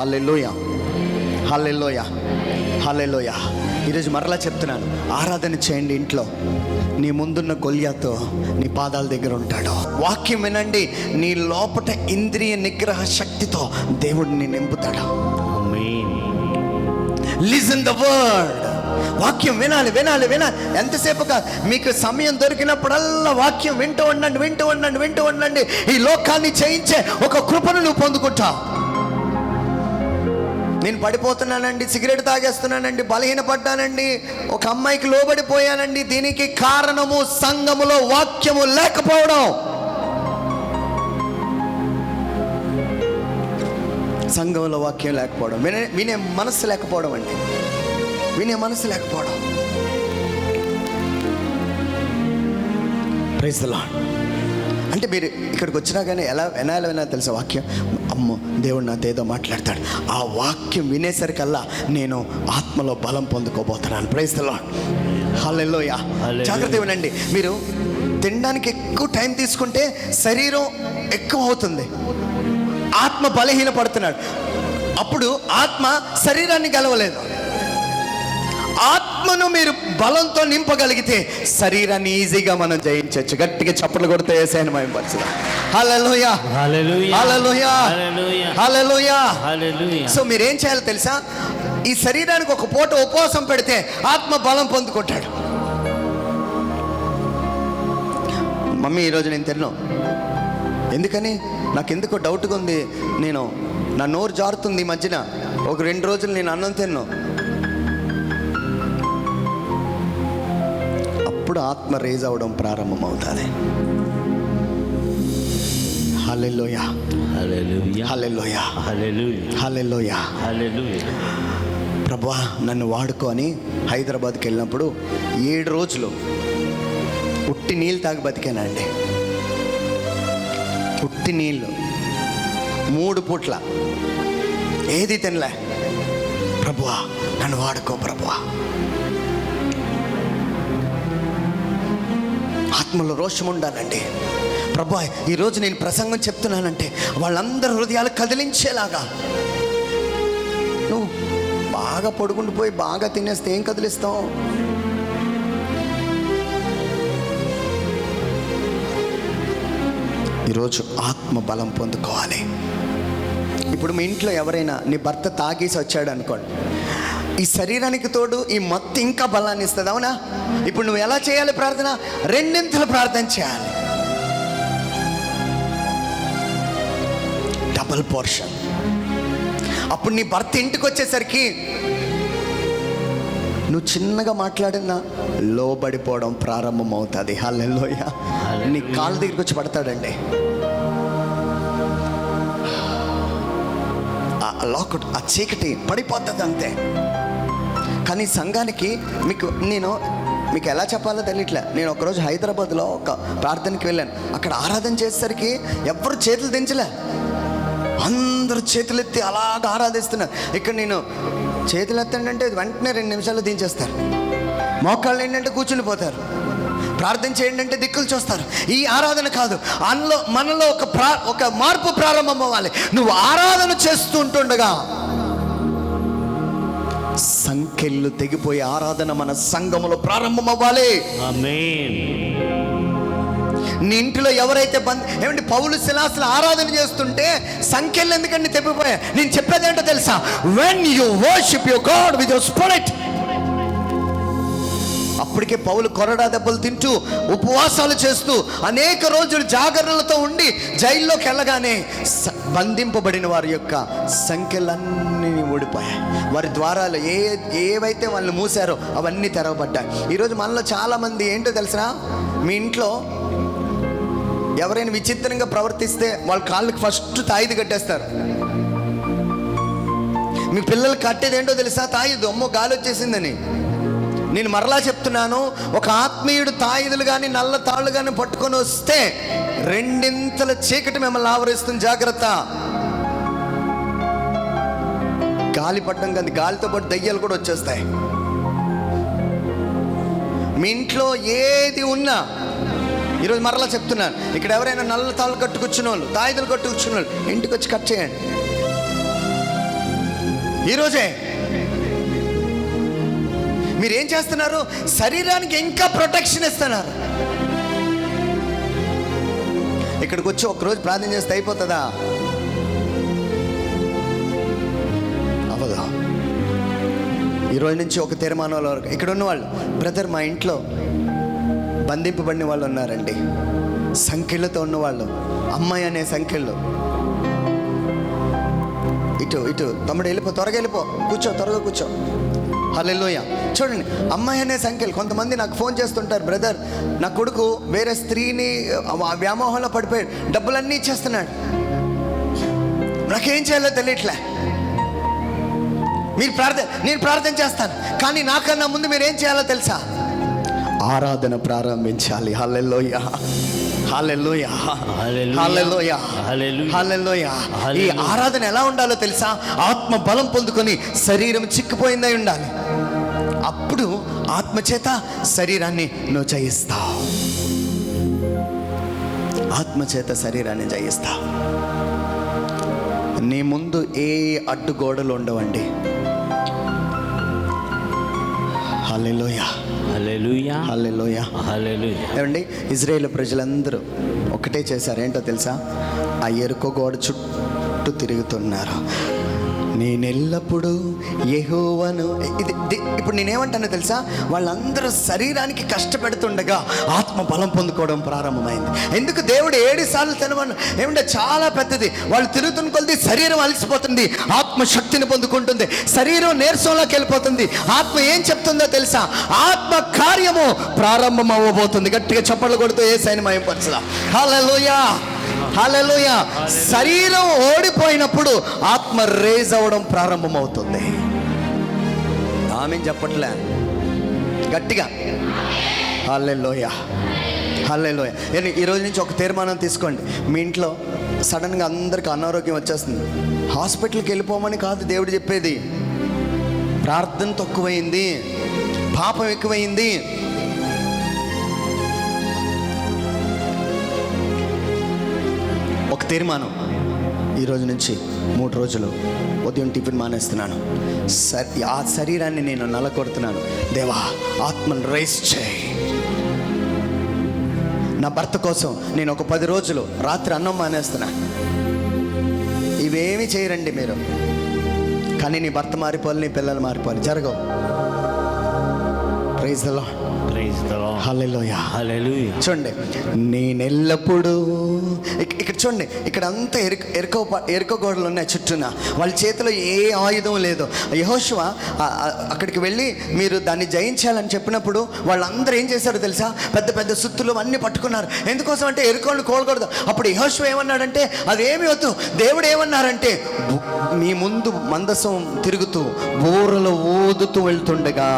హల్లెలూయా, హల్లెలూయా, హల్లెలూయా. ఈరోజు మరలా చెప్తున్నాను, ఆరాధన చేయండి ఇంట్లో. నీ ముందున్న గొల్యాతో నీ పాదాల దగ్గర ఉంటాడు. వాక్యం వినండి, నీ లోపట ఇంద్రియ నిగ్రహ శక్తితో దేవుడిని నింపుతాడు. Listen the word. వాక్యం వినాలి, వినాలి, వినాలి. ఎంతసేపు కాదు, మీకు సమయం దొరికినప్పుడల్లా వాక్యం వింటూ ఉండండి, వింటూ ఉండండి, వింటూ ఉండండి. ఈ లోకాన్ని చేయించే ఒక కృపను నువ్వు పొందుకుంటావు. నేను పడిపోతున్నానండి, సిగరెట్ తాగేస్తున్నానండి, బలహీనపడ్డానండి, ఒక అమ్మాయికి లోబడిపోయానండి. దీనికి కారణము సంఘములో వాక్యము లేకపోవడం. సంఘంలో వాక్యం లేకపోవడం, వినే మనస్సు లేకపోవడం అండి, వినే మనసు లేకపోవడం. Praise the Lord. అంటే మీరు ఇక్కడికి వచ్చినా కానీ ఎలా వినాలి తెలుసా వాక్యం? అమ్మో, దేవుడు నాతో ఏదో మాట్లాడతాడు. ఆ వాక్యం వినేసరికల్లా నేను ఆత్మలో బలం పొందుకోబోతున్నాను. Praise the Lord. హల్లెలూయా. జాగ్రత్త వినండి. మీరు తినడానికి ఎక్కువ టైం తీసుకుంటే శరీరం ఎక్కువ అవుతుంది, ఆత్మ బలహీన పడుతున్నాడు. అప్పుడు ఆత్మ శరీరాన్ని గెలవలేదు. ఆత్మను మీరు బలంతో నింపగలిగితే శరీరాన్ని ఈజీగా మనం జయించవచ్చు. గట్టిగా చప్పట్లు కొడితే యేసయ్యను మహిమపరచుదాం. హల్లెలూయా, హల్లెలూయా, హల్లెలూయా, హల్లెలూయా. సో మీరేం చేయాలో తెలుసా? ఈ శరీరానికి ఒక పూట ఉపవాసం పెడితే ఆత్మ బలం పొందుకుంటాడు. మమ్మీ ఈరోజు నేను తిన్నాను, ఎందుకని నాకు ఎందుకో డౌట్గా ఉంది, నా నోరు జారుతుంది ఈ మధ్యన, ఒక 2 రోజులు నేను అన్నం తిన్నాను. అప్పుడు ఆత్మ రేజ్ అవడం ప్రారంభమవుతుంది. హల్లెలూయా, హల్లెలూయా, హల్లెలూయా, హల్లెలూయా, హల్లెలూయా. ప్రభువా నన్ను వాడుకో అని హైదరాబాద్కి వెళ్ళినప్పుడు 7 రోజులు ఉట్టి నీళ్ళు తాగి బతికానండి. ఉట్టి నీళ్ళు 3 పూట్ల ఏది తినలే. ప్రభువా నన్ను వాడుకో ప్రభువా. ఆత్మలో రోషం ఉండాలండి. ప్రభువా ఈరోజు నేను ప్రసంగం చెప్తున్నానంటే వాళ్ళందరి హృదయాలు కదిలించేలాగా. నువ్వు బాగా పడుకుండిపోయి బాగా తినేస్తే ఏం కదిలిస్తావు? ఈరోజు ఆత్మ బలం పొందుకోవాలి. ఇప్పుడు మీ ఇంట్లో ఎవరైనా నీ భర్త తాగేసి వచ్చాడు అనుకోండి, ఈ శరీరానికి తోడు ఈ మత్తు ఇంకా బలాన్ని ఇస్తుంది, అవునా? ఇప్పుడు నువ్వు ఎలా చేయాలి ప్రార్థన? 2 ప్రార్థన చేయాలి, డబుల్ పోర్షన్. అప్పుడు నీ భర్త ఇంటికి వచ్చేసరికి నువ్వు చిన్నగా మాట్లాడినా లోబడిపోవడం ప్రారంభమవుతుంది. హల్లెలూయా. నీ కాళ్ళ దగ్గరికి వచ్చి పడతాడండి. ఆ చీకటి పడిపోతుంది అంతే. కానీ సంఘానికి మీకు ఎలా చెప్పాలో తెలియట్లే. నేను ఒకరోజు హైదరాబాద్లో ఒక ప్రార్థనకి వెళ్ళాను. అక్కడ ఆరాధన చేసేసరికి ఎవ్వరు చేతులు దించలే, అందరూ చేతులు ఎత్తి అలాగ ఆరాధిస్తున్నారు. ఇక్కడ నేను చేతులు ఎత్తండి వెంటనే 2 నిమిషాలు దించేస్తారు. మోకాళ్ళు ఏంటంటే కూర్చుని పోతారు. ప్రార్థన చేయండి అంటే దిక్కులు చూస్తారు. ఈ ఆరాధన కాదు, మనలో ఒక మార్పు ప్రారంభం అవ్వాలి. నువ్వు ఆరాధన చేస్తూ ఉంటుండగా సంఖ్యలు తెగిపోయే ఆరాధన మన సంఘములో ప్రారంభం అవ్వాలి. ఆమేన్. నీ ఇంటిలో ఎవరైతే ఏమంటే పౌలు శిలాసులు ఆరాధన చేస్తుంటే సంఖ్యలు ఎందుకంటే తెగిపోయా? నేను చెప్పేది ఏంటో తెలుసా? when you worship your God with your spirit. అప్పటికే పౌలు కొరడా దెబ్బలు తింటూ ఉపవాసాలు చేస్తూ అనేక రోజులు జాగరణలతో ఉండి జైల్లోకి వెళ్ళగానే బంధింపబడిన వారి యొక్క సంఖ్యలన్నీ ఊడిపోయాయి. వారి ద్వారాలు ఏవైతే వాళ్ళని మూసారో అవన్నీ తెరవబడ్డాయి. ఈరోజు మనలో చాలామంది ఏంటో తెలిసినా, మీ ఇంట్లో ఎవరైనా విచిత్రంగా ప్రవర్తిస్తే వాళ్ళ కాళ్ళకి ఫస్ట్ తాయిది కట్టేస్తారు. మీ పిల్లలు కట్టేది ఏంటో తెలుసా? తాయిదు. అమ్మో గాలి వచ్చేసిందని. నేను మరలా చెప్తున్నాను, ఒక ఆత్మీయుడు తాయిదులు కానీ నల్ల తాళ్ళు కానీ పట్టుకొని వస్తే 2 చీకటి మిమ్మల్ని ఆవరిస్తుంది. జాగ్రత్త. గాలి పట్టడం కానీ గాలితో పాటు దయ్యాలు కూడా వచ్చేస్తాయి. మీ ఇంట్లో ఏది ఉన్నా ఈరోజు మరలా చెప్తున్నాను, ఇక్కడ ఎవరైనా నల్ల తాళ్ళు కట్టుకొచ్చిన వాళ్ళు, తాయిదులు కట్టుకొచ్చిన వాళ్ళు ఇంటికి వచ్చి కట్ చేయండి. ఈరోజే మీరేం చేస్తున్నారు? శరీరానికి ఇంకా ప్రొటెక్షన్ ఇస్తున్నారు. ఇక్కడికి వచ్చి ఒకరోజు ప్రార్థన చేస్తే అయిపోతుందా? అవ్వదు. ఈరోజు నుంచి ఒక తీర్మానం వరకు ఇక్కడ ఉన్న వాళ్ళు, బ్రదర్ మా ఇంట్లో బంధింపబడిన వాళ్ళు ఉన్నారండి, సంఖ్యలతో ఉన్నవాళ్ళు, అమ్మాయి అనే సంఖ్యలు. ఇటు తమ్ముడు వెళ్ళిపో, త్వరగా వెళ్ళిపో, కూర్చో, త్వరగా కూర్చో. హల్లెలూయా. చూడండి, అమ్మాయి అనే సంఖ్యలు. కొంతమంది నాకు ఫోన్ చేస్తుంటారు, బ్రదర్ నా కొడుకు వేరే స్త్రీని వ్యామోహంలో పడిపోయాడు, డబ్బులన్నీ ఇచ్చేస్తున్నాడు, నాకేం చేయాలో తెలియట్లే. నేను ప్రార్థన చేస్తాను, కానీ నాకన్నా ముందు మీరు ఏం చేయాలో తెలుసా? ఆరాధన ప్రారంభించాలి. హల్లెలూయా, హల్లెలూయా, హల్లెలూయా, హల్లెలూయా. ఈ ఆరాధన ఎలా ఉండాలో తెలుసా? ఆత్మ బలం పొందుకొని శరీరం చిక్కిపోయిందై ఉండాలి. అప్పుడు ఆత్మ చేత శరీరాన్ని నువ్వు జయిస్తావు. ఆత్మ చేత శరీరాన్ని జయిస్తావు. నీ ముందు ఏ అడ్డుగోడలు ఉండవండి. హల్లెలూయా, హల్లెలూయా, హల్లెలూయా, హల్లెలూయా. ఏమండి, ఇజ్రాయేల్ ప్రజలందరూ ఒకటే చేశారు. ఏంటో తెలుసా? ఆ ఎరుకో గోడ చుట్టూ తిరుగుతున్నారు. నేనెల్లప్పుడూ యెహోవాను. ఇప్పుడు నేనేమంటానో తెలుసా? వాళ్ళందరూ శరీరానికి కష్టపెడుతుండగా ఆత్మ బలం పొందుకోవడం ప్రారంభమైంది. ఎందుకు? దేవుడు 7 సార్లు తినమని. ఏమంటే చాలా పెద్దది. వాళ్ళు తిరుగుతున్న కొద్దీ శరీరం అలసిపోతుంది, ఆత్మ శక్తిని పొందుకుంటుంది, శరీరం నీరసంలోకి వెళ్ళిపోతుంది. ఆత్మ ఏం చెప్తుందో తెలుసా? ఆత్మ కార్యము ప్రారంభం అవ్వబోతుంది. గట్టిగా చప్పట్లు కొడుతూ యేసయ్యను మహిమపరచుదాం. హల్లెలూయా, హల్లెలూయా. శరీరం ఓడిపోయినప్పుడు ఆత్మ రేజ్ అవ్వడం ప్రారంభమవుతుంది. ఆమె చెప్పట్లే గట్టిగా. హల్లెలూయా, హల్లెలూయా. ఈరోజు నుంచి ఒక తీర్మానం తీసుకోండి. మీ ఇంట్లో సడన్గా అందరికి అనారోగ్యం వచ్చేస్తుంది, హాస్పిటల్కి వెళ్ళిపోమని కాదు దేవుడు చెప్పేది. ప్రార్థన తక్కువైంది, పాపం ఎక్కువైంది. ఒక తీర్మానం, ఈరోజు నుంచి 3 రోజులు ఉదయం టిఫిన్ మానేస్తున్నాను, ఆ శరీరాన్ని నేను నలకొడుతున్నాను. దేవా, ఆత్మను రైస్ చేయి. నా భర్త కోసం నేను ఒక 10 రోజులు రాత్రి అన్నం మానేస్తున్నా. ఇవేమీ చేయరండి మీరు, కానీ నీ భర్త మారిపోవాలి, నీ పిల్లలు మారిపోవాలి. జరగవు. Praise the Lord, praise the Lord, hallelujah, hallelujah. చూడండి, నేనెల్లప్పుడూ ఇక్కడ చూడండి, ఇక్కడ అంతా ఎరుక గోడలు ఉన్నాయి చుట్టూన. వాళ్ళ చేతిలో ఏ ఆయుధం లేదు. యెహోషువ అక్కడికి వెళ్ళి మీరు దాన్ని జయించాలని చెప్పినప్పుడు వాళ్ళందరూ ఏం చేశారో తెలుసా? పెద్ద పెద్ద సుత్తులు అన్నీ పట్టుకున్నారు. ఎందుకోసం అంటే ఎరుకోళ్ళు కోలకూడదు. అప్పుడు యెహోషువ ఏమన్నాడంటే, అదేమి వద్దు. దేవుడు ఏమన్నారంటే, మీ ముందు మందసం తిరుగుతూ బూరలు ఊదుతూ వెళ్తుండగా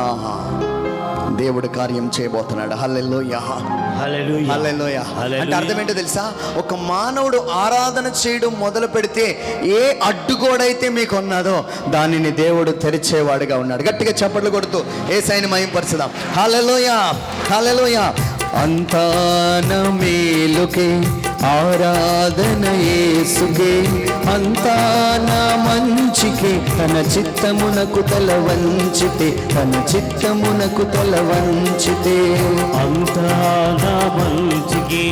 దేవుడు కార్యం చేయబోతున్నాడు. హల్లెలూయా, హల్లెలూయా, హల్లెలూయా. అంటే అర్థం ఏంటో తెలుసా? ఒక మానవుడు ఆరాధన చేయడం మొదలు పెడితే ఏ అడ్డుగోడైతే మీకు ఉన్నదో దానిని దేవుడు తెరిచేవాడుగా ఉన్నాడు. గట్టిగా చప్పట్లు కొడుతూ యేసయ్యను మహిమపరచుదాం. హల్లెలూయా, హల్లెలూయా. అంతా నా మేలుకే ఆరాధన యేసుకే, అంతా నా మంచికే, తన చిత్తమునకు తల వంచితే, తన చిత్తమునకు తల వంచితే. అంతా నా మంచికే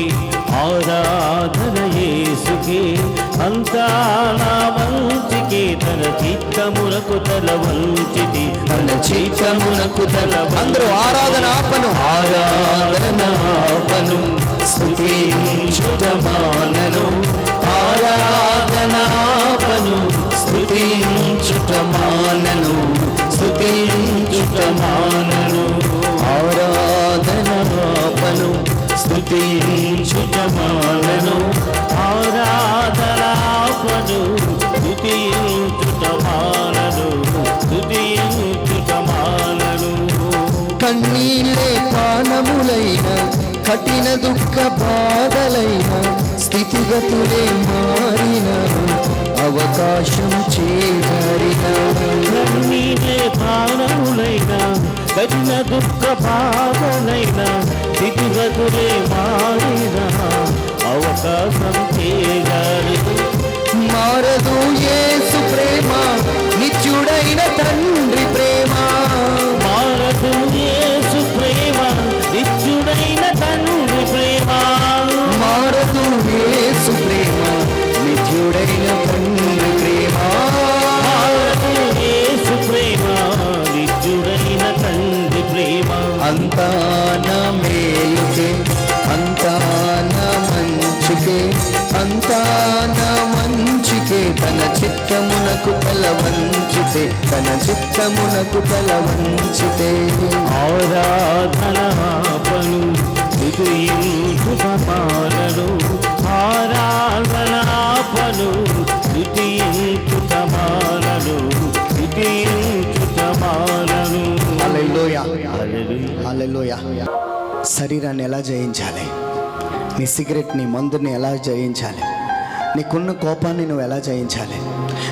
ఆరాధన యేసుకే, అంతా నా మంచికే, తన చిత్తమునకు తల వంచితే, తన చిత్తమునకు తల. అందరూ ఆరాధన ఆపను, ఆరాధన ఆపను, స్తుతించుటమానను, ఆరాధన ఆపను, స్తుతించుటమానను, స్తుతించుటమానను, ఆరాధన ఆపను, స్తుతించుటమానను, ఆరాధన ఆపను, స్తుతించుటమానను, స్తుతించుటమానను. కన్నీళ్ళే పానములైన, కఠిన దుఃఖ బాధలైన, స్థితిగతులే మారిన, అవకాశం చేరిన, కన్నీళ్ళే పానములైన, కఠిన దుఃఖ బాధలైన, స్థితిగతులే మారిన, అవకాశం చేరిన. మారదు యేసు ప్రేమ, నిత్యుడై అంతా నా మేలుకే, అంతా నా మంచుకే, అంతా నా మంచుకే. తన చిత్తమునకు తల వంచితే, తన చిత్తమునకు తల వంచితే. ఆరాధనాపను స్తుతించుటమాలను, ఆరాధనాపను స్తుతించుటమాలను, స్తుతించుటమాలను. హల్లెలూయా, హల్లెలూయా. శరీరాన్ని ఎలా జయించాలి? నీ సిగరెట్ని, మందుని ఎలా జయించాలి? నీకున్న కోపాన్ని నువ్వు ఎలా జయించాలి?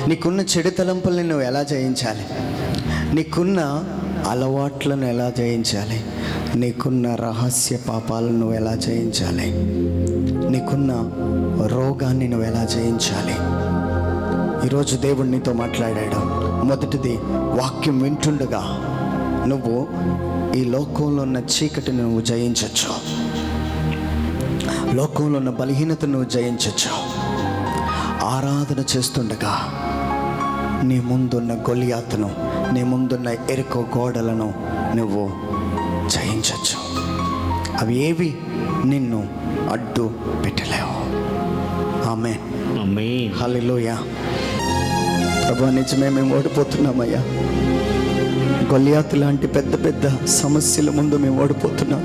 నీకున్న చెడు తలంపుల్ని నువ్వు ఎలా జయించాలి? నీకున్న అలవాట్లను ఎలా జయించాలి? నీకున్న రహస్య పాపాలను నువ్వు ఎలా జయించాలి? నీకున్న రోగాన్ని నువ్వు ఎలా జయించాలి? ఈరోజు దేవుడు నీతో మాట్లాడాడు. మొదటిది, వాక్యం వింటుండగా నువ్వు ఈ లోకంలో ఉన్న చీకటిని నువ్వు జయించవచ్చు, లోకంలో ఉన్న బలహీనతను నువ్వు జయించవచ్చు. ఆరాధన చేస్తుండగా నీ ముందున్న గొలియాతును, నీ ముందున్న ఎరుకో గోడలను నువ్వు జయించవచ్చు. అవి ఏవి నిన్ను అడ్డు పెట్టలేవు. ఆమేన్, ఆమేన్. హల్లెలూయా. ప్రభు, నిజమే మేము ఓడిపోతున్నామయ్యా. గొలియాతు లాంటి పెద్ద పెద్ద సమస్యల ముందు మేము ఓడిపోతున్నాం.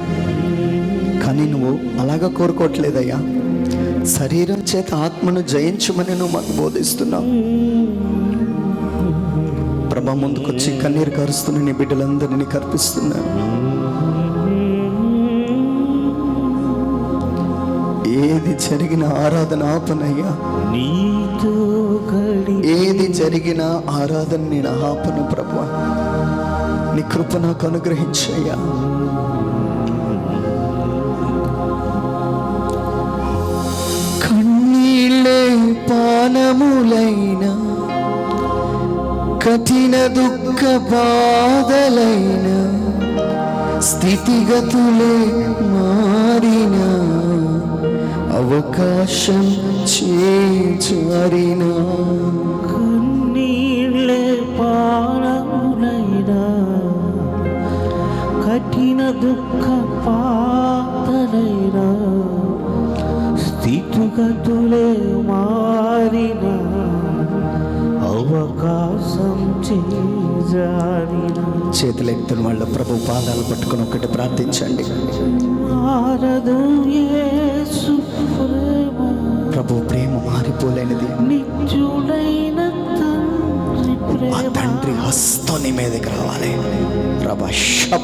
కానీ నువ్వు అలాగా కోరుకోవట్లేదయ్యా. శరీరం చేత ఆత్మను జయించమని నువ్వు మాకు బోధిస్తున్నావు. ప్రభా, ముందుకొచ్చి కన్నీరు కారుస్తున్న నీ బిడ్డలందరినీ కర్పిస్తున్నాను. ఏది జరిగిన ఆరాధన ఆపనయ్యా, ఏది జరిగిన ఆరాధన నేను ఆపను ప్రభా. నీ కృప నాకు అనుగ్రహించయ్యా. కన్నీళ్ళే పానములైన, కఠిన దుఃఖ బాధలైన, స్థితిగతులే మారిన, అవకాశం చేజారిన. కన్నీళ్ళే పానములైన, కఠిన దుఃఖ పాతలైన, స్థితిగతులే మారిన, అవకాశం చేజారిన. చేతులెత్తున వాళ్ళ ప్రభు పాదాలు పట్టుకొని ఒకటి ప్రార్థించండి. మారదు యేసు ప్రేమ, ప్రభు ప్రేమ మారిపోలేనిది. నిత్యుడైన తండ్రి ఆ ప్రేమ, తండ్రి హస్తం నీ మీదకి రావాలి.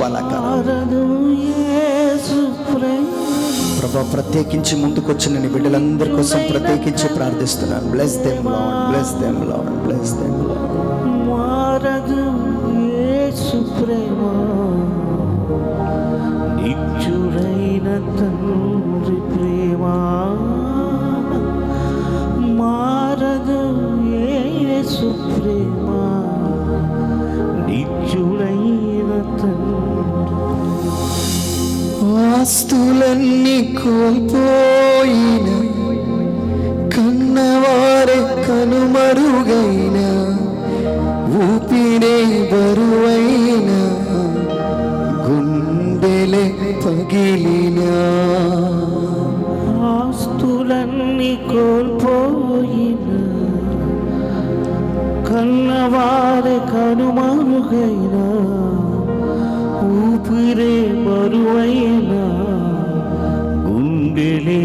మారదు యేసు ప్రేమ. ప్రభా, ప్రత్యేకించి ముందుకొచ్చిన నీ బిడ్డలందరి కోసం ప్రత్యేకించి ప్రార్థిస్తున్నాను. Bless them lord, bless them lord, bless them lord. మారదు యేసు ప్రేమ, నిత్యుడైన తండ్రి ప్రేమ. మారదు యేసు ప్రేమ, నిత్యుడైన తండ్రి. ఆస్తులన్నీ కోల్పోయిన, కన్నవారే కనుమరుగైన, ఊపిరే బరువైన, గుండెలే పగిలిన. ఆస్తులన్నీ కోల్పోయిన, కన్నవారే కనుమరుగైన, ఊపిరే బరువైన, గుండెలే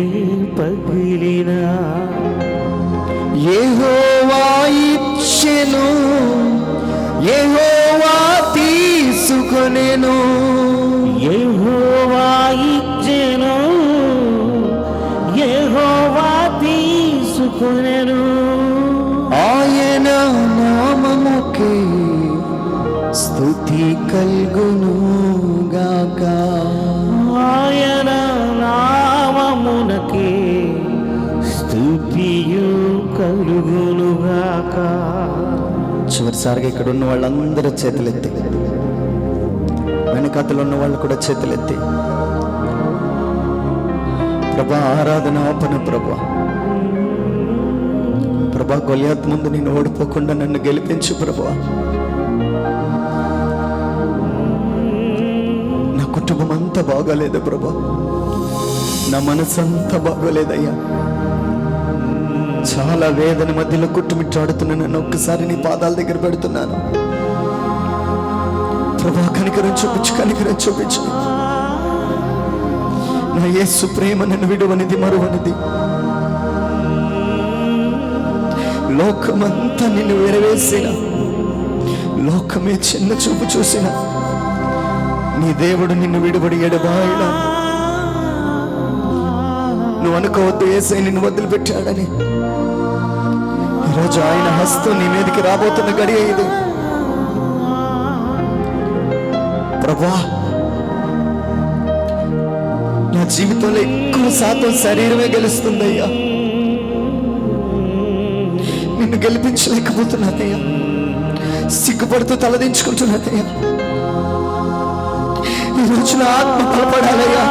పగిలిన. యెహోవా ఇచ్చెను, యెహోవా తీసుకొనెను, యెహోవా ఇచ్చెను, యెహోవా తీసుకొనెను. ఆయన నామముకే స్తుతి కల్గును గాక. ఆయన నామమునకే స్తుతియు కలుగునుగాక. చివరిసారిగా ఇక్కడ ఉన్న వాళ్ళందరూ చేతులెత్తి, వెనకాతలు ఉన్న వాళ్ళు కూడా చేతులెత్తి, ప్రభా ఆరాధన ఆపన ప్రభా. ప్రభా, గొలియాతు ముందు నేను ఓడిపోకుండా నన్ను గెలిపించు ప్రభా. నా కుటుంబం అంతా బాగోలేదు ప్రభా, నా మనసు అంతా బాగోలేదయ్యా. చాలా వేదన మధ్యలో కుట్టుమిట్టాడుతున్నాను. నన్ను ఒక్కసారి నీ పాదాల దగ్గర పెడుతున్నాను ప్రభా. కనికరం చూపించు, కనికరం చూపించు. నా యేసు ప్రేమ నన్ను విడువనిది, మరువనిది. లోకమంతా నిన్ను వెరవేసిన, లోకమే చిన్న చూపు చూసిన నీ దేవుడు నిన్ను విడుబడి ఎడబాయినా. నువ్వు అనుకోవద్దు యేసయ్య నిన్ను వదిలిపెట్టాడని. ఈరోజు ఆయన హస్తం నీ మీదకి రాబోతున్న గడియ ఇది ప్రభా. నా జీవితంలో ఎక్కువ శాతం శరీరమే గెలుస్తుందయ్యా. నిన్ను గెలిపించలేకపోతున్నానయ్యా. సిగ్గుపడుతూ తలదించుకుంటున్నానయ్యా. ఈరోజు నా ఆత్మ బలపడాలయ్యా.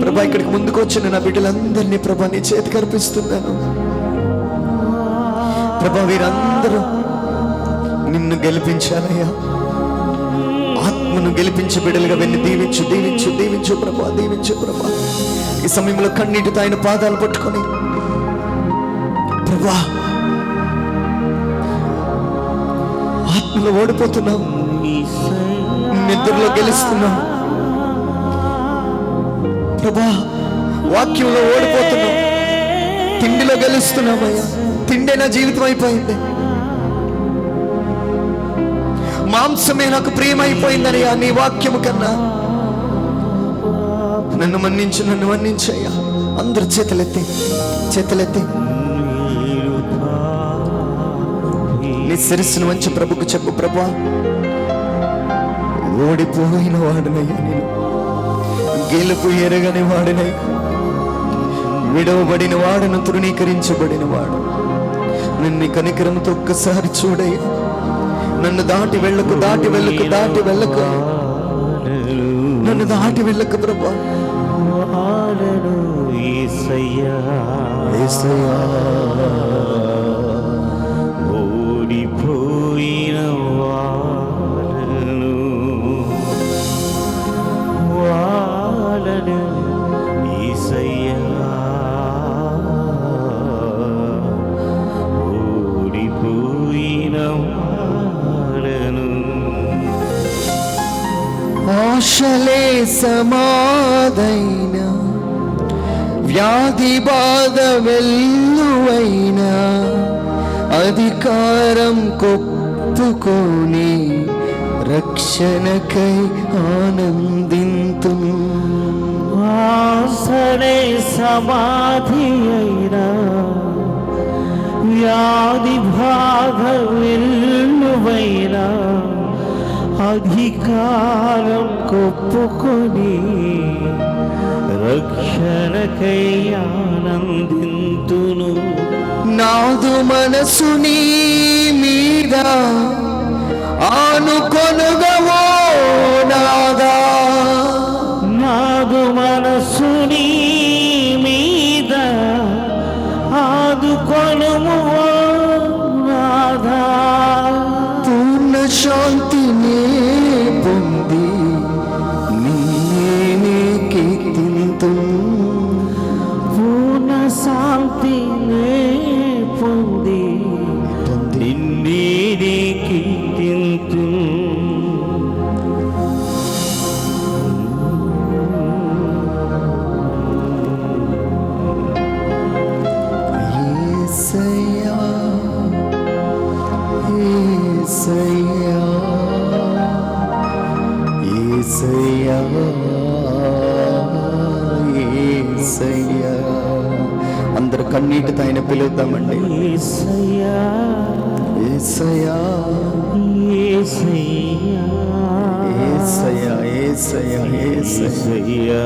ప్రభా, ఇక్కడికి ముందుకు వచ్చిన నా బిడ్డలందరినీ ప్రభా నీ చేతికి అర్పిస్తున్నాను ప్రభా. వీరందరూ నిన్ను గెలిపించాలయ్యా. ఆత్మను గెలిపించి బిడ్డలుగా వెళ్ళి దీవించు, దీవించు, దీవించు ప్రభా, దీవించు ప్రభా. ఈ సమయంలో కన్నీటితో ఆయన పాదాలు పట్టుకొని ప్రభా, ఆత్మలో ఓడిపోతున్నావు, నిద్రలో గెలుస్తున్నావు ప్రభా. వాక్యంలో ఓడిపోతున్నావు, తిండిలో గెలుస్తున్నామయ్యా. తిండే నా జీవితం అయిపోయింది, మాంసమే నాకు ప్రియమైపోయిందని నీ వాక్యము కన్నా. నన్ను మన్నించు, నన్ను మన్నించయ్యా. అందరు చేతులెత్తి, చేతులెత్తి నీ శిరస్సును వంచి ప్రభుకు చెప్పు. ప్రభా, ఓడిపోయిన వాడినయ్యా నేను, గెలుపు ఎరగని వాడినయ్యా, విడవబడిన వాడును, తృణీకరించబడిన వాడు. నన్ను కనికరంతో ఒక్కసారి చూడయ్యా. నన్ను దాటి వెళ్ళకు, దాటి వెళ్ళకు, దాటి వెళ్ళకు, నన్ను దాటి వెళ్ళకు ప్రభా. ఓడిపోయిన వాడను, వాడను యేసయ్యా. ఓడిపోయిన ఆశలే సమాధైన, వ్యాధి బాధ వెల్లువైనా, అధికారం కొప్పుకొని రక్షణకై ఆనందింతు. ఆశలే సమాధి అయినా, వ్యాధి బాధ వెల్లువైనా, అధికారం కొప్పుకొని రక్షణకై ఆనందింతును. నాదు మనసు నీ మీద ఆనుకొనుగవో నాదా, నాదు మనసు నీ మీద ఆదుకొనుము నాదా. పూర్ణ శాంతినే పొంది నేనే కీర్తింతు, పూర్ణ శాంతినే పొంది నిన్నే కీర్తింతు. యేసయ్యా, యేసయ్యా, యేసయ్యా, యేసయ్యా. అందరూ కన్నీటితో ఆయన పిలుద్దామండి. యేసయ్యా, యేసయ్యా, యేసయ్యా, యేసయ్యా, యేసయ్యా, యేసయ్యా. యేసయ్యా.